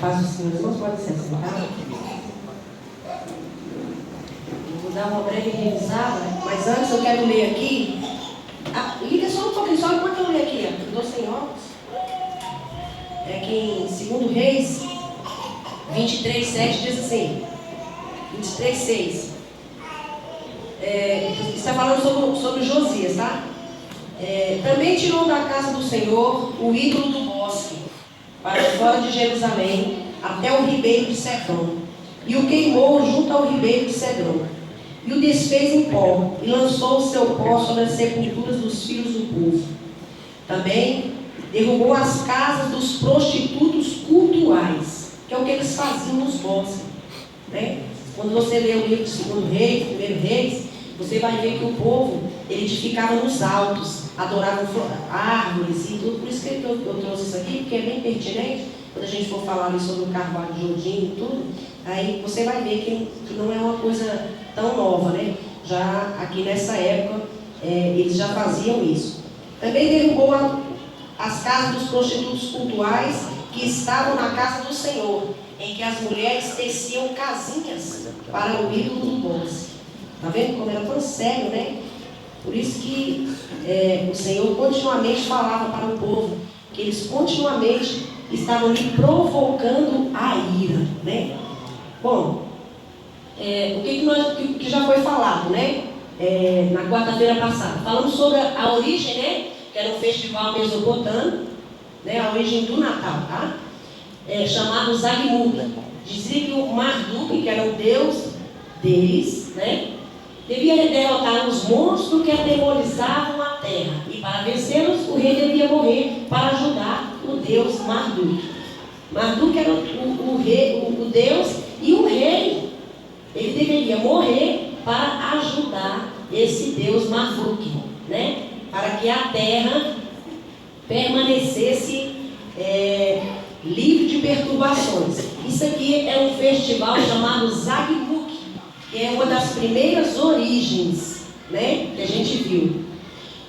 paz do Senhor, irmãos, pode se assentar. Vou dar uma breve revisada, mas antes eu quero ler aqui. Liga só um pouquinho, só enquanto eu ler aqui, eu estou sem óculos. É que em 2 Reis 23:7 diz assim, 23:6. Está falando sobre Josias, tá? Também tirou da casa do Senhor o ídolo do bosque, para fora de Jerusalém, até o ribeiro de Cedron, e o queimou junto ao ribeiro de Cedron, e o desfez em pó, e lançou o seu pó sobre as sepulturas dos filhos do povo. Também derrubou as casas dos prostitutos cultuais, que é o que eles faziam nos bosques, né? Quando você lê o livro de 2 Reis, 1 Reis, você vai ver que o povo, ele edificava nos altos, adorava árvores e tudo. Por isso que eu trouxe isso aqui, porque é bem pertinente, quando a gente for falar ali sobre o carvalho de Jodim e tudo, aí você vai ver que não é uma coisa tão nova, né? Já aqui nessa época, eles já faziam isso. Também derrubou as casas dos prostitutos cultuais que estavam na casa do Senhor, em que as mulheres teciam casinhas para o ídolo do bosque. Está vendo como era tão sério, né? Por isso que o Senhor continuamente falava para o povo, que eles continuamente estavam lhe provocando a ira, né? Bom, o que já foi falado, né? Na quarta-feira passada, falamos sobre a origem, né? Que era um festival mesopotâmico, né? A origem do Natal, tá? Chamado Zagmuk. Dizia que o Marduk, que era o deus deles, né? Devia derrotar os monstros que atemorizavam a terra. E para vencê-los, o rei devia morrer para ajudar o deus Marduk. Marduk era o deus, e o rei, ele deveria morrer para ajudar esse deus Marduk, né? Para que a terra permanecesse livre de perturbações. Isso aqui é um festival chamado Zagmuk, que é uma das primeiras origens, né, que a gente viu.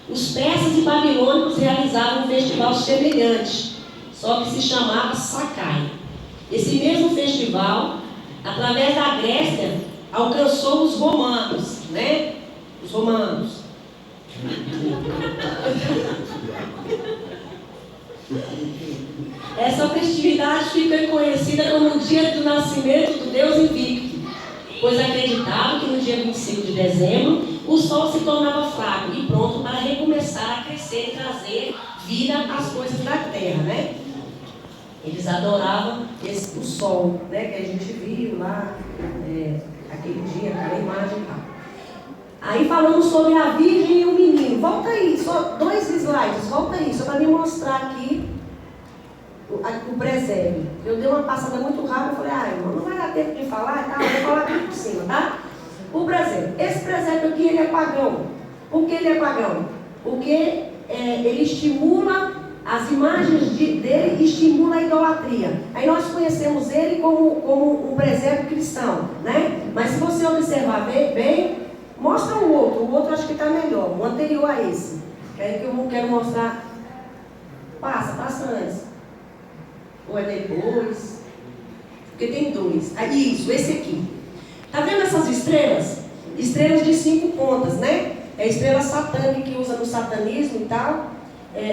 Os persas e babilônicos realizavam um festival semelhante, só que se chamava Sakai. Esse mesmo festival, através da Grécia, alcançou os romanos, né? Os romanos. Essa festividade fica conhecida como o dia do nascimento do Deus invicto, pois acreditavam que no dia 25 de dezembro o sol se tornava fraco e pronto para recomeçar a crescer e trazer vida às coisas da terra, né? Eles adoravam o sol, né? Que a gente viu lá, aquele dia, aquela imagem e tal. Aí falamos sobre a virgem e o menino. Volta aí, só 2 slides, volta aí, só para me mostrar aqui o presépio. Eu dei uma passada muito rápida, eu falei, irmão, não vai dar tempo de falar, tá? Eu vou falar aqui por cima, tá? O presépio. Esse presépio aqui, ele é pagão. Por que ele é pagão? Porque ele estimula, as imagens dele estimulam a idolatria. Aí nós conhecemos ele como um presépio cristão, né? Mas se você observar bem, mostra o outro acho que está melhor, o anterior a esse. Que é que eu quero mostrar. Passa antes. Ou é depois? Porque tem 2. Isso, esse aqui. Tá vendo essas estrelas? Estrelas de 5 pontas, né? É a estrela satânica que usa no satanismo e tal.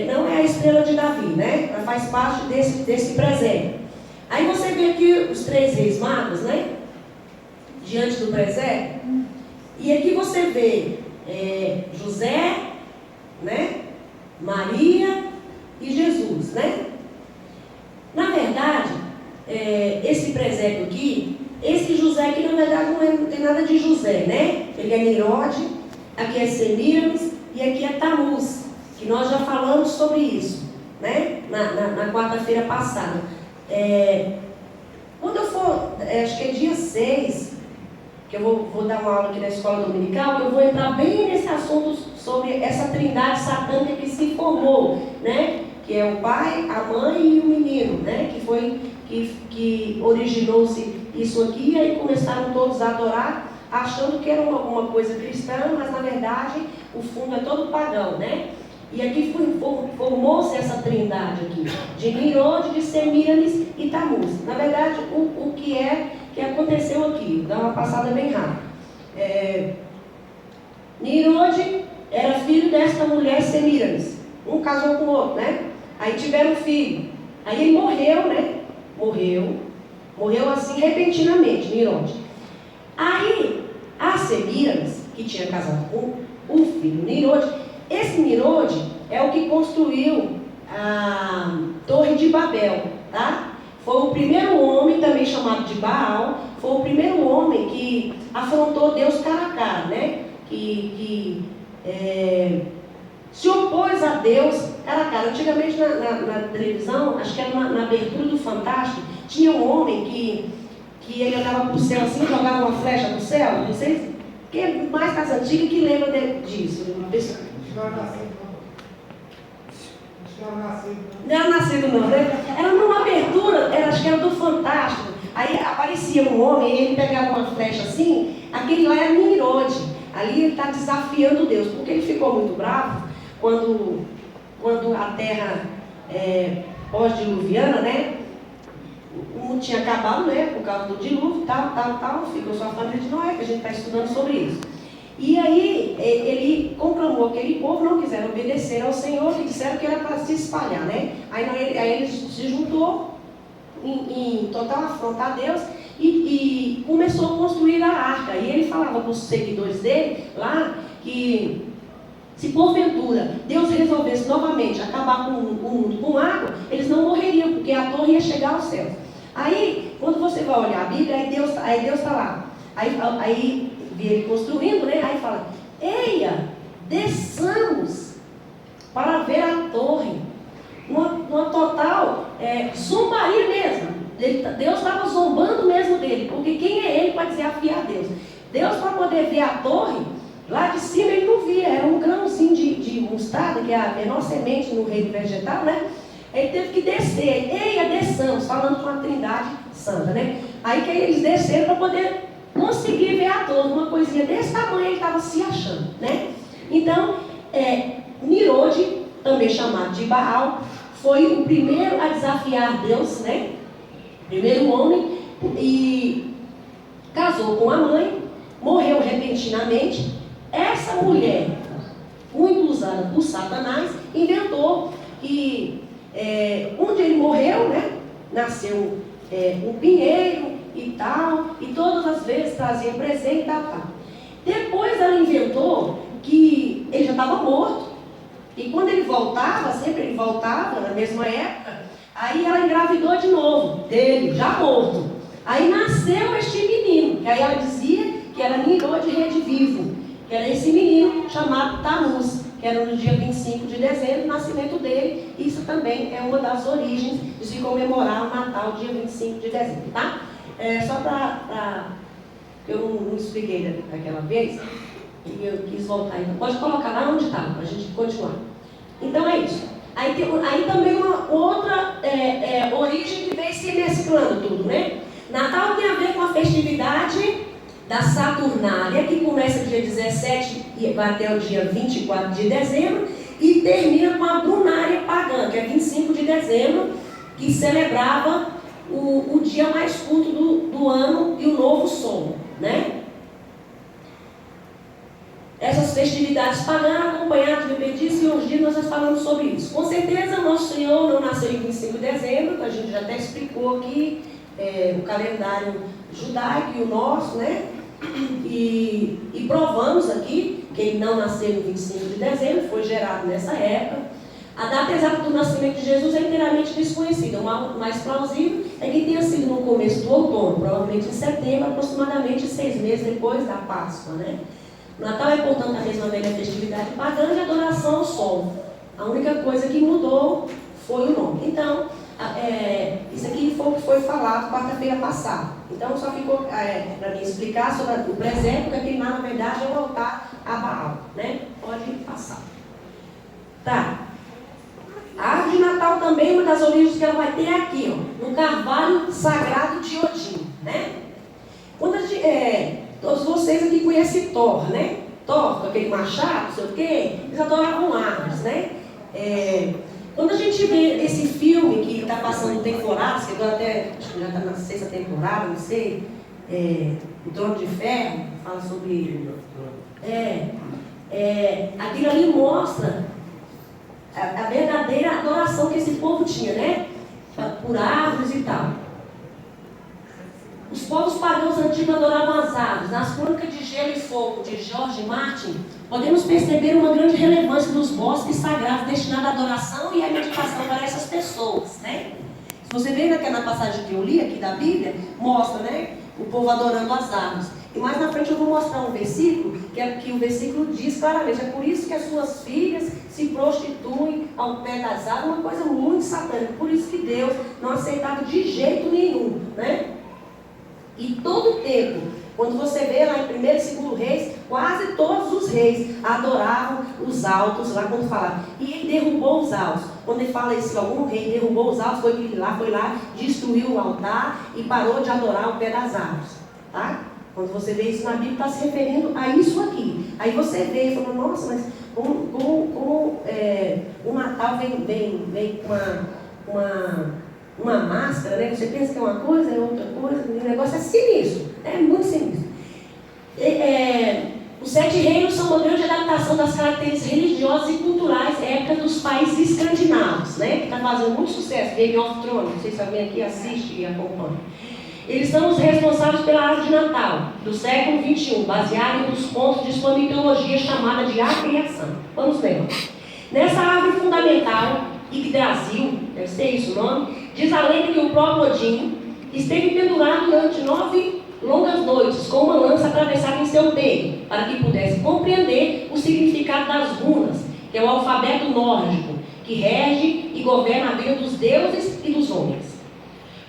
Não é a estrela de Davi, né? Ela faz parte desse presépio. Aí você vê aqui os 3 reis magos, né? Diante do presépio. E aqui você vê José, né? Maria e Jesus, né? Na verdade, esse presépio aqui, esse José aqui, na verdade, não tem nada de José, né? Ele é Nirode, aqui é Semíramis e aqui é Tamuz, que nós já falamos sobre isso, né? Na quarta-feira passada. Quando eu for, acho que é dia 6, que eu vou dar uma aula aqui na escola dominical, que eu vou entrar bem nesse assunto sobre essa trindade satânica que se formou, né? Que é o pai, a mãe e o menino, né? Que originou-se isso aqui, e aí começaram todos a adorar, achando que era alguma coisa cristã, mas na verdade o fundo é todo pagão, né? E aqui formou-se essa trindade aqui, de Nirode, de Semíramis e Tamuz. música. Na verdade, o que aconteceu aqui, dá uma passada bem rápida. Nimrod era filho desta mulher Semíramis. Um casou com o outro, né? Aí tiveram um filho. Aí ele morreu, né? Morreu assim repentinamente, Nimrod. Aí a Semíramis, que tinha casado com o filho Nimrod, esse Nimrod é o que construiu a Torre de Babel, tá? Foi o primeiro homem, também chamado de Baal, foi o primeiro homem que afrontou Deus cara a cara, né? Que se opôs a Deus cara a cara. Antigamente na televisão, acho que era na abertura do Fantástico, tinha um homem que ele andava para o céu assim, jogava uma flecha no céu. Não sei, quem é mais das antigas que lembra disso? Uma pessoa. Não era nascido não, né? Era numa abertura, acho que era do Fantástico. Aí aparecia um homem, e ele pegava uma flecha assim, aquele lá era Nimrod. Ali ele está desafiando Deus, porque ele ficou muito bravo quando a terra pós-diluviana, né? O mundo tinha acabado, né? Por causa do dilúvio, tal. Ficou só a família de Noé, que a gente está estudando sobre isso. E aí ele conclamou aquele povo, não quiseram obedecer ao Senhor, e disseram que era para se espalhar, né? Aí ele se juntou em total afronta a Deus e começou a construir a arca. E ele falava para os seguidores dele lá que se porventura Deus resolvesse novamente acabar com o mundo com água, eles não morreriam, porque a torre ia chegar aos céus. Aí, quando você vai olhar a Bíblia, aí Deus está lá. Aí vê ele construindo, né? Aí fala: eia, desçamos para ver a torre. Uma total zombaria mesmo. Deus estava zombando mesmo dele, porque quem é ele para desafiar Deus? Deus, para poder ver a torre, lá de cima ele não via, era um grãozinho de mostarda, que é a menor semente no reino vegetal, né? Ele teve que descer, eia, desçamos, falando com a Trindade Santa, né? Aí que eles desceram para poder conseguir ver a torre, uma coisinha desse tamanho ele estava se achando, né? Então, Nimrod, também chamado de Baal, foi o primeiro a desafiar Deus, né? Primeiro homem, e casou com a mãe, morreu repentinamente. Essa mulher, muito usada por Satanás, inventou que onde ele morreu, né? Nasceu um pinheiro e tal, e todas as vezes trazia presente e tal. Depois ela inventou que ele já estava morto, e quando ele voltava, sempre ele voltava na mesma época, aí ela engravidou de novo dele, já morto. Aí nasceu este menino, que aí ela dizia que era Nimrod Redivivo, que era esse menino chamado Tamuz, que era no dia 25 de dezembro, o nascimento dele. Isso também é uma das origens de se comemorar o Natal, dia 25 de dezembro, tá? Só para... Eu não expliquei daquela vez, e eu quis voltar. Então, pode colocar lá onde estava, para a gente continuar. Então é isso. Aí também uma outra origem que vem se mesclando tudo, né? Natal tem a ver com a festividade da Saturnália, que começa dia 17 e vai até o dia 24 de dezembro, e termina com a Brunália pagã, que é 25 de dezembro, que celebrava o dia mais curto do ano e o novo sol, né? Essas festividades pagãs, acompanhadas de Bendito e uns dias nós já falamos sobre isso. Com certeza, nosso Senhor não nasceu em 25 de dezembro, que a gente já até explicou aqui, o calendário judaico e o nosso, né? E provamos aqui que ele não nasceu em 25 de dezembro, foi gerado nessa época. A data exata do nascimento de Jesus é inteiramente desconhecida. O mais plausível é que tenha sido no começo do outono, provavelmente em setembro, aproximadamente 6 meses depois da Páscoa, né? O Natal é, portanto, a mesma velha festividade pagã de adoração ao sol. A única coisa que mudou foi o nome. Então, isso aqui foi o que foi falado quarta-feira passada. Então, só ficou para mim explicar sobre o presépio, que aquele lá, na verdade, é voltar a Baal, né? Pode passar. Tá. A árvore de Natal também, uma das origens que ela vai ter aqui, ó, no carvalho sagrado de Odin, né? Quando todos vocês aqui conhecem Thor, né? Thor, com aquele machado, não sei o quê, eles adoravam árvores, né? Quando a gente vê esse filme que está passando temporadas, que agora até acho que já está na 6ª temporada, não sei, O Trono de Ferro, fala sobre. Aquilo ali mostra a verdadeira adoração que esse povo tinha, né? Por árvores e tal. Os povos pagãos antigos adoravam as árvores. Nas Crônicas de Gelo e Fogo, de George Martin, podemos perceber uma grande relevância dos bosques sagrados destinados à adoração e à meditação para essas pessoas, né? Se você vê naquela passagem que eu li aqui da Bíblia, mostra, né, o povo adorando as árvores. E mais na frente eu vou mostrar um versículo, que o versículo diz claramente: é por isso que as suas filhas se prostituem ao pé das árvores, uma coisa muito satânica. Por isso que Deus não aceitava de jeito nenhum, né? E todo o tempo, quando você vê lá em 1º e 2º Reis, quase todos os reis adoravam os altos, lá quando fala, e ele derrubou os altos. Quando ele fala isso, algum rei derrubou os altos, foi lá, destruiu o altar e parou de adorar o pé das árvores, tá? Quando você vê isso na Bíblia, está se referindo a isso aqui. Aí você vê e fala, nossa, mas como o Natal vem com uma máscara, né? Você pensa que é uma coisa, é outra coisa, o negócio é sinistro, é muito sinistro. Os 7 reinos são uma grande adaptação das características religiosas e culturais época dos países escandinavos, né? Que está fazendo muito sucesso, Game of Thrones, não sei se alguém aqui assiste e acompanha. Eles são os responsáveis pela árvore de Natal, do século XXI, baseado nos contos de sua mitologia chamada de A Criação. Vamos ver. Nessa árvore fundamental, Yggdrasil, deve ser isso o nome, diz a lenda que o próprio Odin esteve pendurado durante 9 longas noites, com uma lança atravessada em seu peito, para que pudesse compreender o significado das runas, que é o alfabeto nórdico, que rege e governa a vida dos deuses e dos homens.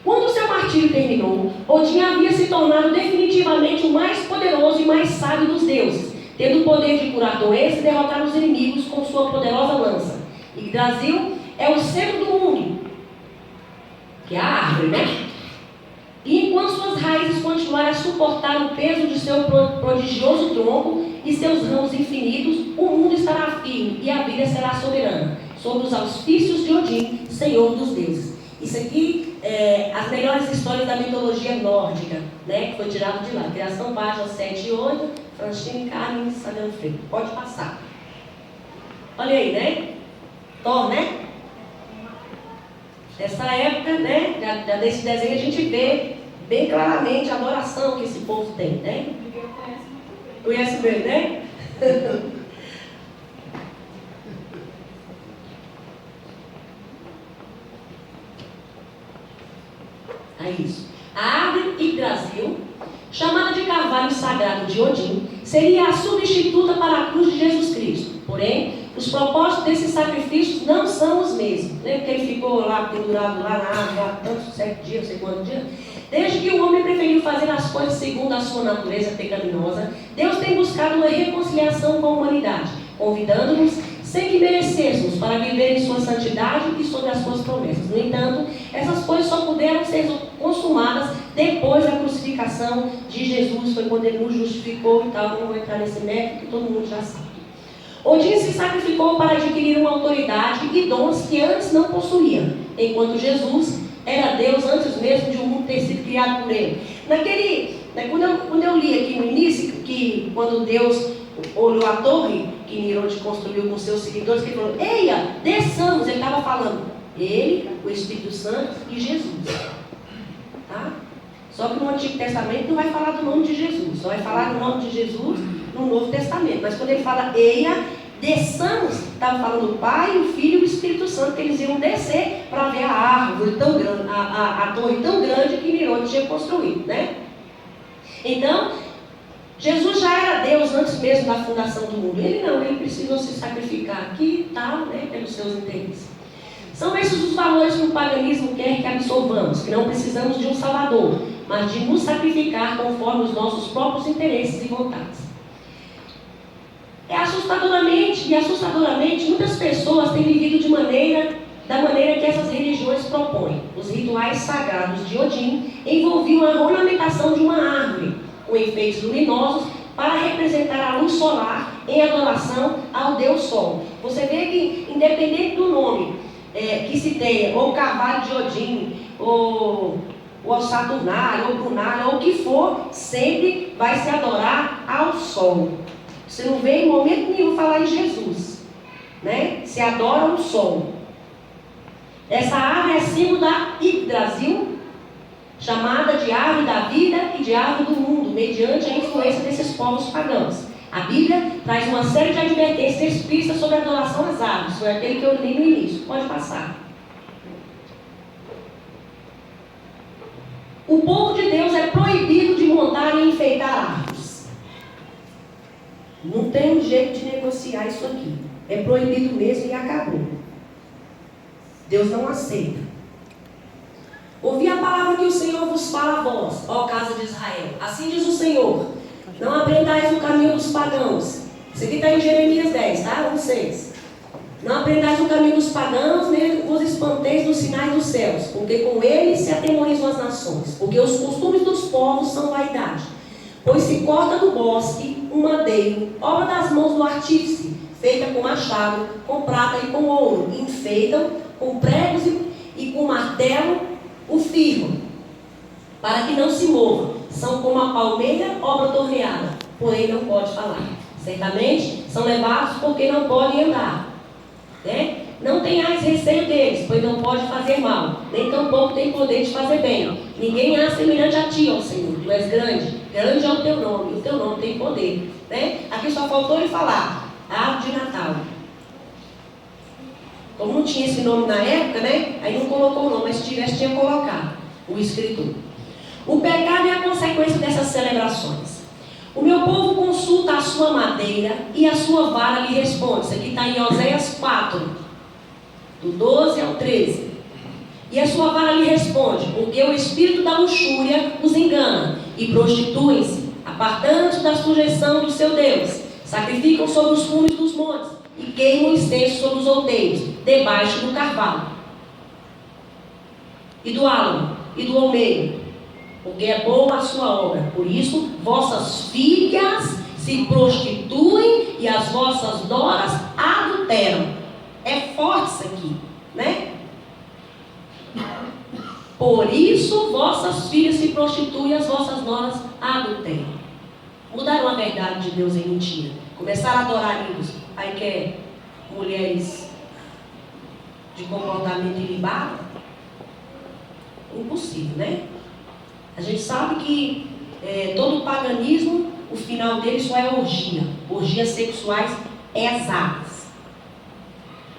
Quando seu martírio terminou, Odin havia se tornado definitivamente o mais poderoso e mais sábio dos deuses, tendo o poder de curar doenças e derrotar os inimigos com sua poderosa lança. Yggdrasil é o centro do mundo, que é a árvore, né? E enquanto suas raízes continuarem a suportar o peso de seu prodigioso tronco e seus ramos infinitos, o mundo estará firme e a vida será soberana, sob os auspícios de Odin, Senhor dos deuses. Isso aqui é as melhores histórias da mitologia nórdica, né, que foi tirado de lá. Criação, páginas 7 e 8, Francine Carmen Sagan Freire. Pode passar. Olha aí, né? Thor, né? Nessa época, né, desse desenho a gente vê bem claramente a adoração que esse povo tem, né? Conhece bem, né? É isso. A árvore Yggdrasil, chamada de carvalho sagrado de Odin, seria a substituta para a cruz de Jesus Cristo. Porém, os propósitos desses sacrifícios não são os mesmos, né? Porque ele ficou lá pendurado lá na árvore, há tantos 7 dias, não sei quantos dias. Desde que o homem preferiu fazer as coisas segundo a sua natureza pecaminosa, Deus tem buscado uma reconciliação com a humanidade, convidando-nos, sem que merecêssemos, para viver em sua santidade e sobre as suas promessas. No entanto, essas coisas só puderam ser consumadas depois da crucificação de Jesus, foi quando ele nos justificou e tal. Não vou entrar nesse mérito, que todo mundo já sabe. Odin se sacrificou para adquirir uma autoridade e dons que antes não possuía, enquanto Jesus era Deus antes mesmo de o mundo ter sido criado por ele. Quando eu li aqui no início, que quando Deus olhou a torre que Nirod construiu com seus seguidores, que ele falou, eia, desçamos, ele estava falando, ele, o Espírito Santo e Jesus. Tá? Só que no Antigo Testamento não vai falar do nome de Jesus, só vai falar do nome de Jesus no Novo Testamento. Mas quando ele fala, eia, desçamos, estava falando o Pai, o Filho e o Espírito Santo, que eles iam descer para ver a árvore tão grande, a torre tão grande que Nirod tinha construído, né? Então, Jesus já era Deus antes mesmo da fundação do mundo. Ele não, ele precisou se sacrificar aqui e tal, né, pelos seus interesses. São esses os valores que o paganismo quer que absorvamos, que não precisamos de um Salvador, mas de nos sacrificar conforme os nossos próprios interesses e vontades. Assustadoramente, muitas pessoas têm vivido da maneira que essas religiões propõem. Os rituais sagrados de Odin envolviam a ornamentação de uma árvore, com efeitos luminosos, para representar a luz solar em adoração ao Deus Sol. Você vê que, independente do nome, que se tenha, ou carvalho de Odin, ou saturnário, ou brunário, ou o que for, sempre vai se adorar ao sol. Você não vê em momento nenhum falar em Jesus, né? Se adora o sol. Essa árvore é símbolo da Yggdrasil, chamada de árvore da vida e de árvore do mundo, mediante a influência desses povos pagãos. A Bíblia traz uma série de advertências explícitas sobre a adoração às árvores. Foi aquele que eu li no início. Pode passar. O povo de Deus é proibido de montar e enfeitar árvores. Não tem um jeito de negociar isso aqui. É proibido mesmo e acabou. Deus não aceita. Ouvi a palavra que o Senhor vos fala a vós, ó casa de Israel. Assim diz o Senhor: não aprendais o caminho dos pagãos. Isso aqui está em Jeremias 10, tá? 1:6. Não aprendais o caminho dos pagãos, nem vos espanteis dos sinais dos céus, porque com eles se atemorizam as nações. Porque os costumes dos povos são vaidade. Pois se corta do bosque um madeiro, obra das mãos do artífice, feita com machado, com prata e com ouro, e enfeitam com pregos e com martelo o firmam, para que não se mova. São como a palmeira, obra torneada, porém não pode falar. Certamente são levados porque não podem andar, né? Não tenhais receio deles, pois não pode fazer mal, nem tampouco tem poder de fazer bem. Ninguém há semelhante a ti, ó Senhor. Tu és grande, grande é o teu nome, e o teu nome tem poder, né? Aqui só faltou ele falar árvore de Natal. Como não tinha esse nome na época, né? Aí não colocou o nome, mas se tivesse, tinha colocado o escritor. O pecado é a consequência dessas celebrações. O meu povo consulta a sua madeira e a sua vara lhe responde. Isso aqui está em Oséias 4, do 12 ao 13. E a sua vara lhe responde, porque o espírito da luxúria os engana, e prostituem-se, apartando-se da sujeição do seu Deus. Sacrificam sobre os cumes dos montes, e queimam incenso sobre os outeiros, debaixo do carvalho, e do álamo, e do almeiro, porque é boa a sua obra. Por isso, vossas filhas se prostituem, e as vossas noras adulteram. É forte isso aqui, né? Por isso, vossas filhas se prostituem, e as vossas noras adulteram. Mudaram a verdade de Deus em mentira. Começaram a adorar ídolos. Aí quer mulheres de comportamento ilibado? Impossível, né? A gente sabe que todo o paganismo, o final dele só é orgia. Orgias sexuais exatas.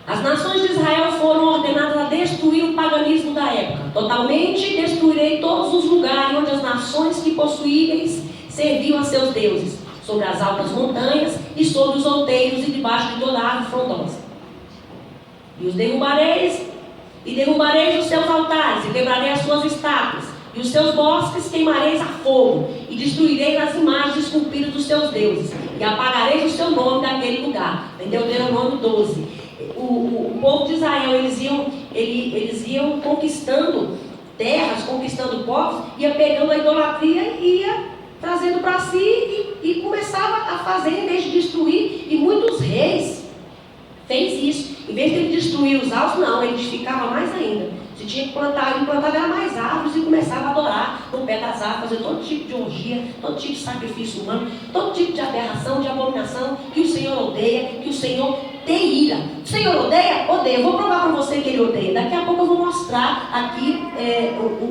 As nações de Israel foram ordenadas a destruir o paganismo da época. Totalmente destruirei todos os lugares onde as nações que possuíveis serviam a seus deuses, sobre as altas montanhas e sobre os outeiros e debaixo de toda a árvore frondosa. E os derrubareis os seus altares, e quebrarei as suas estátuas, e os seus bosques queimareis a fogo, e destruireis as imagens esculpidas dos seus deuses, e apagareis o seu nome daquele lugar. Em Deuteronômio 12. O povo de Israel, eles iam conquistando terras, conquistando povos, ia pegando a idolatria e ia trazendo para si e começava a fazer em vez de destruir. E muitos reis fez isso. Em vez de ele destruir os altos, não, ele edificava mais ainda. Se tinha que plantar, ele plantava mais árvores e começava a adorar no pé das árvores, fazer todo tipo de orgia, todo tipo de sacrifício humano, todo tipo de aberração, de abominação, que o Senhor odeia, que o Senhor tem ira. O Senhor odeia? Odeia. Eu vou provar para você que ele odeia. Daqui a pouco eu vou mostrar aqui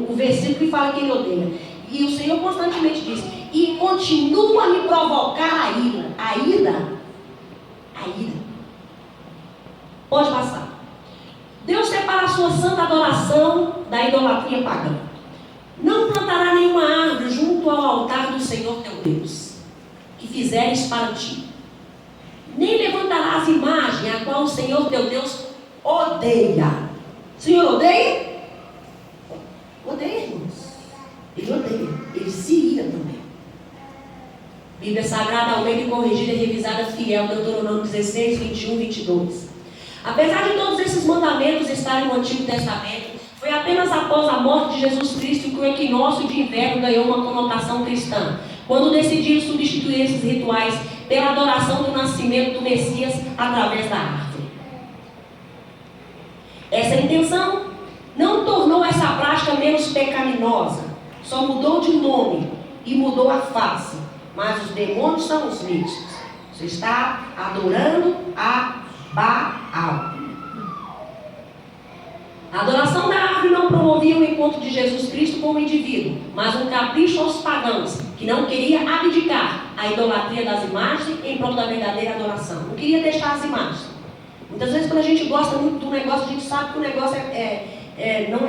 o versículo que fala que ele odeia. E o Senhor constantemente diz, e continua a me provocar a ira. A ira. Pode passar. Deus separa a sua santa adoração da idolatria pagã. Não plantará nenhuma árvore junto ao altar do Senhor teu Deus, que fizeres para ti. Nem levantarás imagem a qual o Senhor teu Deus odeia. O Senhor odeia? Odeia, irmãos. Ele odeia. Ele se ira também. Bíblia Sagrada, Almeida e Corrigida e Revisada Fiel, Deuteronômio 16, 21, 22. Apesar de todos esses mandamentos estarem no Antigo Testamento, foi apenas após a morte de Jesus Cristo que o equinócio de inverno ganhou uma conotação cristã, quando decidiram substituir esses rituais pela adoração do nascimento do Messias através da árvore. Essa intenção não tornou essa prática menos pecaminosa, só mudou de nome e mudou a face. Mas os demônios são os mesmos. Você está adorando a Baal. A adoração da árvore não promovia o encontro de Jesus Cristo com o indivíduo, mas um capricho aos pagãos, que não queria abdicar a idolatria das imagens em prol da verdadeira adoração. Não queria deixar as imagens. Muitas vezes quando a gente gosta muito do negócio, a gente sabe que o negócio não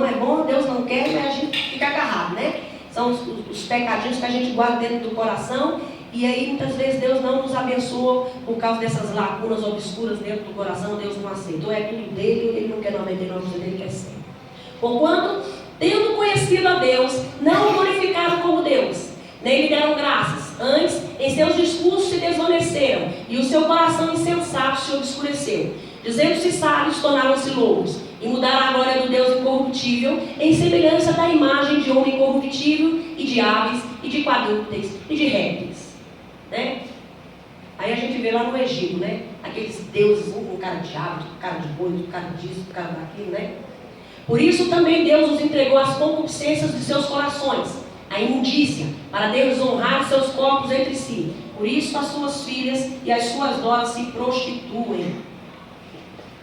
é bom, Deus não quer, mas a gente fica agarrado, né? São os pecadinhos que a gente guarda dentro do coração, e aí muitas vezes Deus não nos abençoa por causa dessas lacunas obscuras dentro do coração. Deus não aceita, ou é tudo dele, ele não quer 99%, ele quer 100%. Porquanto, tendo conhecido a Deus, não o glorificaram como Deus, nem lhe deram graças. Antes, em seus discursos se desvaneceram, e o seu coração insensato se obscureceu. Dizendo-se sábios, tornaram-se loucos, e mudaram a glória do Deus incorruptível em semelhança da imagem de homem corruptível, e de aves, e de quadrúpedes, e de répteis. Né? Aí a gente vê lá no Egito, né? Aqueles deuses, um com cara de ave, com cara de boi, com cara disso, com cara daquilo, né? Por isso também Deus os entregou às concupiscências de seus corações, a imundícia, para desonrar seus corpos entre si. Por isso as suas filhas e as suas noras se prostituem.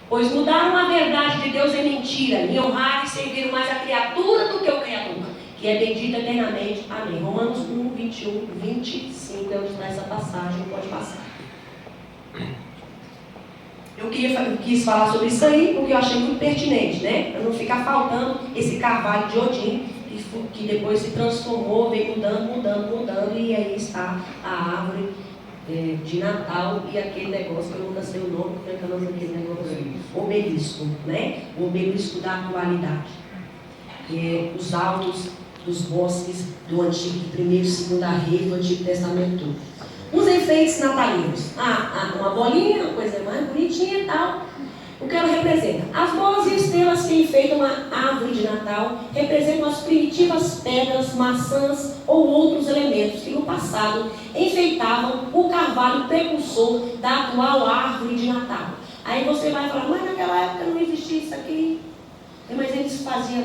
Pois mudaram a verdade de Deus em mentira, e honraram e serviram mais a criatura do que o Criador, que é bendito eternamente. Amém. Romanos 1, 21, 25 é onde está essa passagem, pode passar. Eu quis falar sobre isso aí, porque eu achei muito pertinente, né? Para não ficar faltando esse carvalho de Odin, que depois se transformou, veio mudando, e aí está a árvore de Natal e aquele negócio que eu nunca sei o nome, como é que é o nome daquele negócio? Obelisco, né? O obelisco da atualidade. Os altos dos bosques do Antigo, primeiro e segunda Reis do Antigo Testamento. Os enfeites natalinos. Uma bolinha, uma coisa mais bonitinha e tal. O que ela representa? As bolas e estrelas que enfeitam a árvore de Natal representam as primitivas pedras, maçãs ou outros elementos que no passado enfeitavam o carvalho precursor da atual árvore de Natal. Aí você vai falar, mas naquela época não existia isso aqui. Mas eles faziam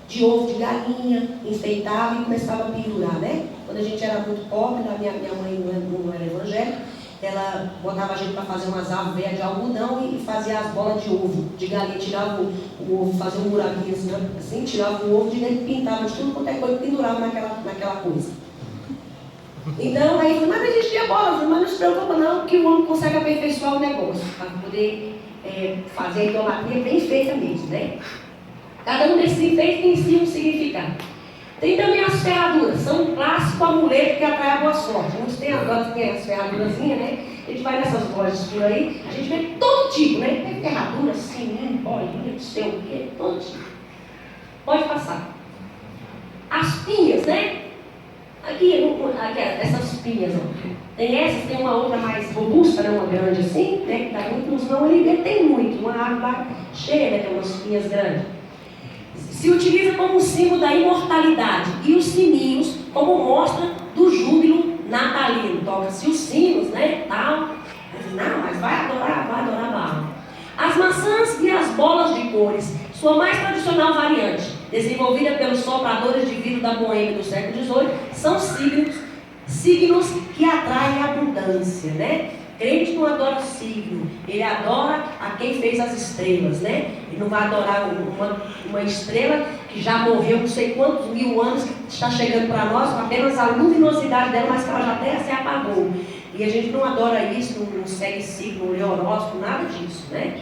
de ovo de galinha, enfeitavam e começavam a pendurar, né? Quando a gente era muito pobre, minha mãe não era evangélica, ela botava a gente para fazer umas árvores velhas de algodão e fazia as bolas de ovo de galinha, tirava o ovo, fazia um buraquinho assim, tirava o ovo de dentro, pintava de tudo quanto é coisa e pendurava naquela coisa. Então, aí, mas não existia bola, mas não se preocupa não, que o homem consegue aperfeiçoar o negócio, para poder fazer a idolatria bem feita mesmo, né? Cada um desses enfeites tem em si um significado. Tem também as ferraduras, são um clássico amuleto que atrai a boa sorte. Muitos têm agora, tem as ferradurazinhas, né? A gente vai nessas lojas por aí, a gente vê todo tipo, né? Tem ferradura, sininho, bolinha, não sei o quê, todo tipo. Pode passar. As pinhas, né? Aqui, essas pinhas, ó. Tem essas, tem uma outra mais robusta, né? Uma grande assim, né? Que dá muito nos não, ele tem muito, uma árvore lá cheia, né? Tem umas pinhas grandes. Se utiliza como símbolo da imortalidade e os sininhos como mostra do júbilo natalino. Toca-se os sinos, né, tal. Mas vai adorar Baal. As maçãs e as bolas de cores, sua mais tradicional variante, desenvolvida pelos sopradores de vidro da Boêmia do século XVIII, são signos que atraem a abundância, né? Crente não adora o signo, ele adora a quem fez as estrelas, né? Ele não vai adorar uma estrela que já morreu não sei quantos mil anos, que está chegando para nós, com apenas a luminosidade dela, mas que ela já até se apagou. E a gente não adora isso, não segue signo, não lê horóscopo, nada disso, né?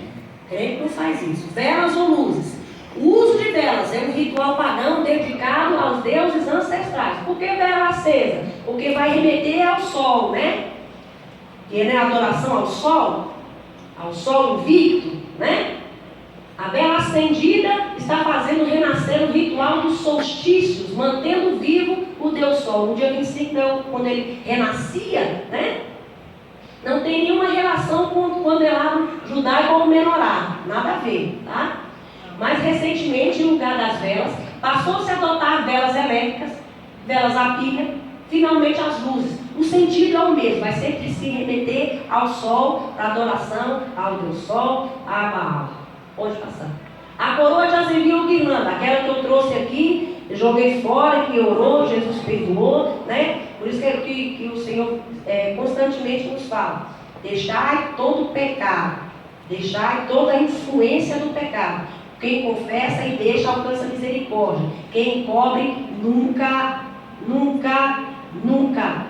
Crente não faz isso. Velas ou luzes. O uso de velas é um ritual pagão dedicado aos deuses ancestrais. Por que vela acesa? Porque vai remeter ao sol, né? Que é a adoração ao sol invicto, né? A vela acendida está fazendo renascer o ritual dos solstícios, mantendo vivo o Deus Sol. No dia 25, quando ele renascia, né? Não tem nenhuma relação com o candelabro judaico ou menorá, nada a ver, tá? Mais recentemente, em lugar das velas, passou-se a adotar velas elétricas, velas a pilha, finalmente as luzes. O sentido é o mesmo, vai sempre se remeter ao sol, à adoração, ao Deus Sol, a Baal. Pode passar. A coroa de azeite guirlanda, aquela que eu trouxe aqui, joguei fora, que orou, Jesus perdoou, né? Por isso que o Senhor constantemente nos fala: deixai todo pecado, deixai toda a influência do pecado. Quem confessa e deixa alcança misericórdia. Quem encobre nunca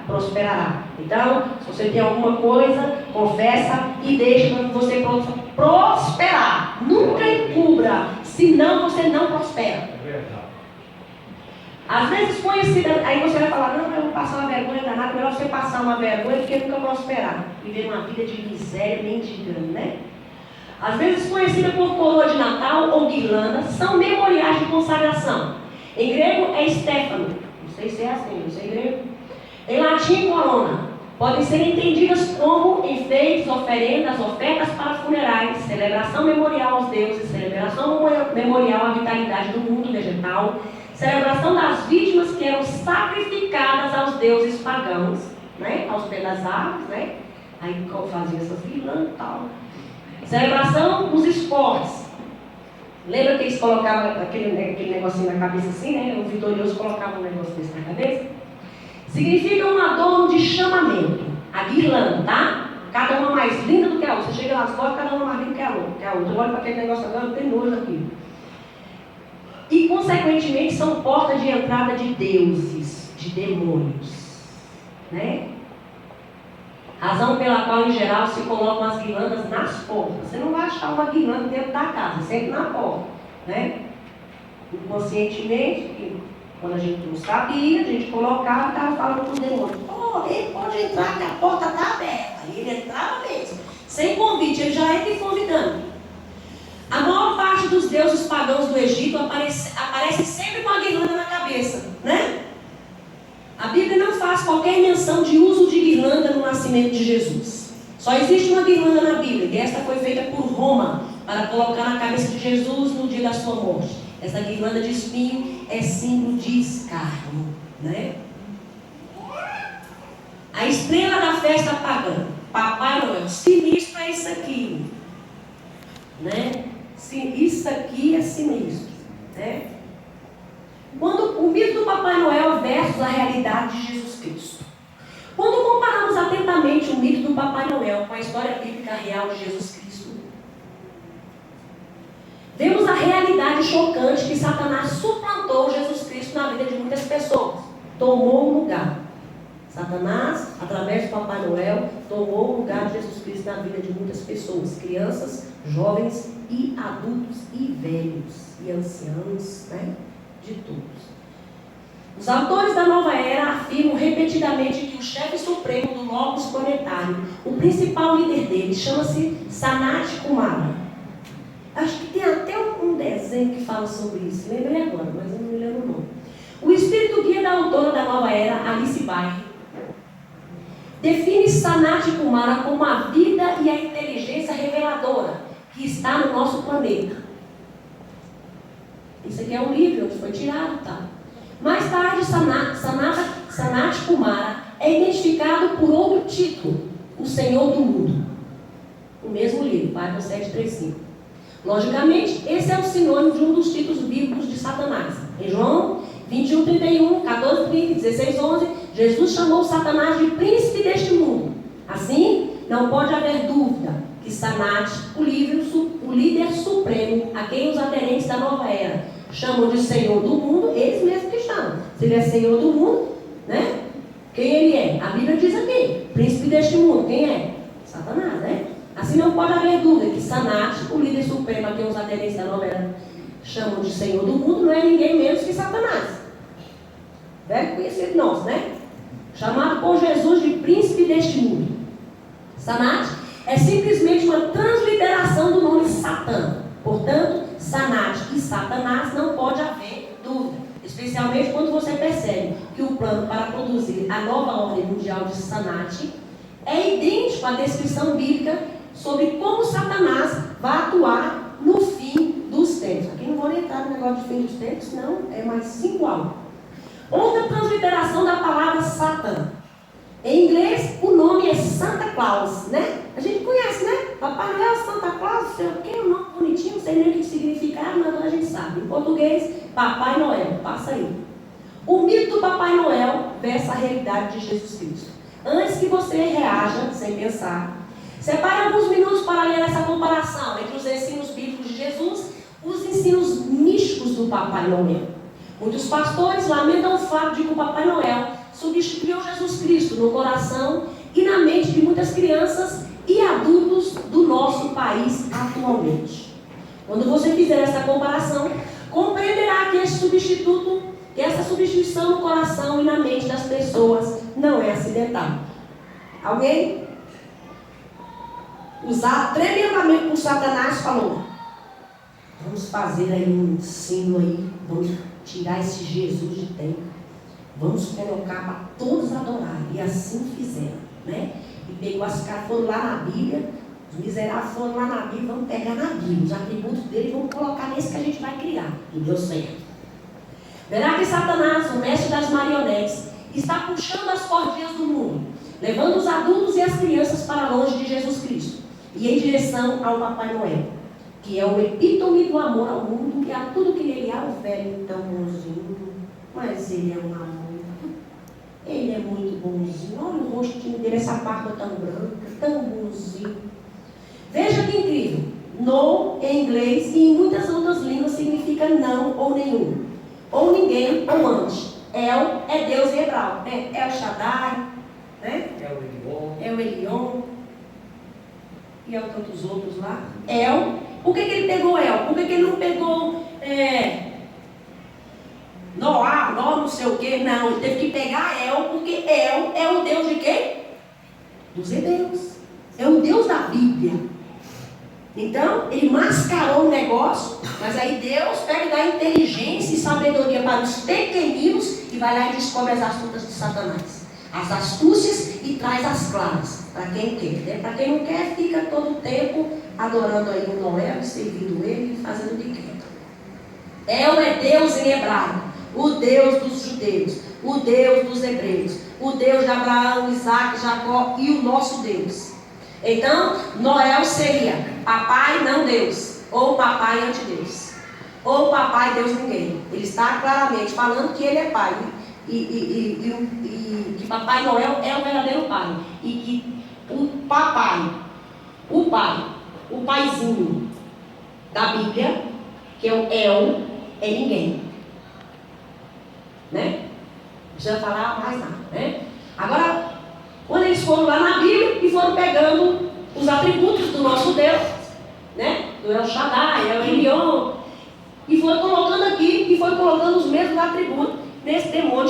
prosperará. Então, se você tem alguma coisa, confessa e deixa para você prosperar. Nunca encubra, senão você não prospera. Às vezes conhecida, aí você vai falar: não, eu vou passar uma vergonha danada. Melhor você passar uma vergonha do que nunca prosperar. Viver uma vida de miséria mendigando, né? Às vezes conhecida por coroa de Natal ou guirlanda, são memoriais de consagração. Em grego é Stefano. Não sei se é assim, não sei grego. Em latim, corona. Podem ser entendidas como enfeites, oferendas, ofertas para funerais, celebração memorial aos deuses, celebração memorial à vitalidade do mundo vegetal, celebração das vítimas que eram sacrificadas aos deuses pagãos, né? Aos pés das árvores, né? Aí fazia essas guirlandas e tal. Celebração dos esportes. Lembra que eles colocavam aquele negocinho na cabeça assim, né? O vitorioso colocava um negócio desse na cabeça. Significa um adorno de chamamento. A guirlanda, tá? Cada uma mais linda do que a outra. Você chega nas fotos, cada uma mais linda que a outra. Olha para aquele negócio agora, não tem nojo aqui. E, consequentemente, são portas de entrada de deuses, de demônios, né? Razão pela qual, em geral, se colocam as guirlandas nas portas. Você não vai achar uma guirlanda dentro da casa, sempre na porta, né? Inconscientemente, quando a gente não sabia, a gente colocava e estava falando com o demônio: ele pode entrar, que a porta está aberta. E ele entrava mesmo, sem convite, ele já entra convidando. A maior parte dos deuses pagãos do Egito aparece sempre com a guirlanda na cabeça, né? A Bíblia não faz qualquer menção de uso de guirlanda no nascimento de Jesus. Só existe uma guirlanda na Bíblia, e esta foi feita por Roma para colocar na cabeça de Jesus no dia da sua morte. Essa guirlanda de espinho é símbolo de escárnio, né? A estrela da festa pagã, Papai Noel. Sinistro é isso aqui, né? Isso aqui é sinistro, né? Quando o mito do Papai Noel versus a realidade de Jesus Cristo. Quando comparamos atentamente o mito do Papai Noel com a história bíblica real de Jesus Cristo, vemos a realidade chocante que Satanás suplantou Jesus Cristo na vida de muitas pessoas. Tomou o lugar. Satanás, através do Papai Noel, tomou o lugar de Jesus Cristo na vida de muitas pessoas. Crianças, jovens e adultos e velhos e anciãos, né? De todos. Os autores da Nova Era afirmam repetidamente que o chefe supremo do Logos planetário, o principal líder dele, chama-se Sanat Kumara. Acho que tem até um desenho que fala sobre isso, lembrei agora, mas eu não me lembro o nome. O espírito guia da autora da Nova Era, Alice Bailey, define Sanat Kumara como a vida e a inteligência reveladora que está no nosso planeta. Isso aqui é um livro onde foi tirado, tá? Mais tarde, Sanat Kumara é identificado por outro título, o Senhor do Mundo. O mesmo livro, página 735. Logicamente, esse é o sinônimo de um dos títulos bíblicos de Satanás. Em João 21:31, 14:30, 16:11, Jesus chamou Satanás de príncipe deste mundo. Assim, não pode haver dúvida que Sanat, o líder supremo, a quem os aderentes da Nova Era chamam de Senhor do mundo, eles mesmos que chamam. Se ele é Senhor do mundo, né? Quem ele é? A Bíblia diz aqui: príncipe deste mundo. Quem é? Satanás, né? Assim não pode haver dúvida que Sanat, o líder supremo, a quem os aderentes da Nova Era chamam de Senhor do mundo, não é ninguém menos que Satanás. Velho conhecido nosso, né? Chamado por Jesus de príncipe deste mundo. Sanat é simplesmente uma transliteração do nome Satã. Portanto, Sanat e Satanás não pode haver dúvida. Especialmente quando você percebe que o plano para produzir a nova ordem mundial de Sanat é idêntico à descrição bíblica sobre como Satanás vai atuar no fim dos tempos. Aqui não vou entrar no negócio de fim dos tempos, senão é mais 5 aulas. Outra transliteração da palavra Satã. Em inglês, o nome é Santa Claus, né? A gente conhece, né? Papai Noel, Santa Claus, sei o quê, um nome bonitinho, não sei nem o que significa, mas agora a gente sabe. Em português, Papai Noel, passa aí. O mito do Papai Noel versus a realidade de Jesus Cristo. Antes que você reaja, sem pensar, separe alguns minutos para ler essa comparação entre os ensinos bíblicos de Jesus e os ensinos místicos do Papai Noel. Muitos pastores lamentam o fato de que o Papai Noel substituiu Jesus Cristo no coração e na mente de muitas crianças e adultos do nosso país atualmente. Quando você fizer essa comparação, compreenderá que essa substituição no coração e na mente das pessoas não é acidental. Alguém? Usado tremendamente por Satanás, falou: vamos fazer aí um ensino aí, vamos tirar esse Jesus de dentro, vamos colocar para todos adorarem. E assim fizeram, né? E pegou as caras, foram lá na Bíblia, os miseráveis foram lá na Bíblia, vamos pegar na Bíblia os atributos dele e vamos colocar nesse que a gente vai criar. E deu certo. Verá que Satanás, o mestre das marionetes, está puxando as cordinhas do mundo, levando os adultos e as crianças para longe de Jesus Cristo e em direção ao Papai Noel, que é o epítome do amor ao mundo e a tudo que nele há. O velho tão bonzinho, mas ele é um amor, ele é muito bonzinho. Olha o rostinho dele, essa barba tão branca, tão bonzinho. Veja que incrível. No em inglês e em muitas outras línguas significa não ou nenhum, ou ninguém ou antes. El é Deus em hebraico, né? El Shaddai, né? É o Elion. E há tantos outros lá. El. Por que ele pegou El? Por que ele não pegou Noá, não sei o quê? Não, ele teve que pegar El, porque El é o Deus de quem? Dos hebreus. É o Deus da Bíblia. Então, ele mascarou o negócio, mas aí Deus pega e dá inteligência e sabedoria para os pequeninos e vai lá e descobre as astutas de Satanás. As astúcias e traz as claras, para quem quer, né? Para quem não quer, fica todo o tempo adorando aí o Noel, servindo ele e fazendo o que quer. El é Deus em hebraico, o Deus dos judeus, o Deus dos hebreus, o Deus de Abraão, Isaac, Jacó e o nosso Deus. Então, Noel seria papai não Deus, ou papai antideus, ou papai Deus ninguém. Ele está claramente falando que ele é pai e que Papai Noel é o verdadeiro pai, e que o papai, o paizinho da Bíblia, que é o El, é ninguém, né? Não precisa falar mais nada, né? Agora, quando eles foram lá na Bíblia e foram pegando os atributos do nosso Deus, né? Do El Shaddai, El Elion, e foram colocando aqui, e foram colocando os mesmos atributos nesse demônio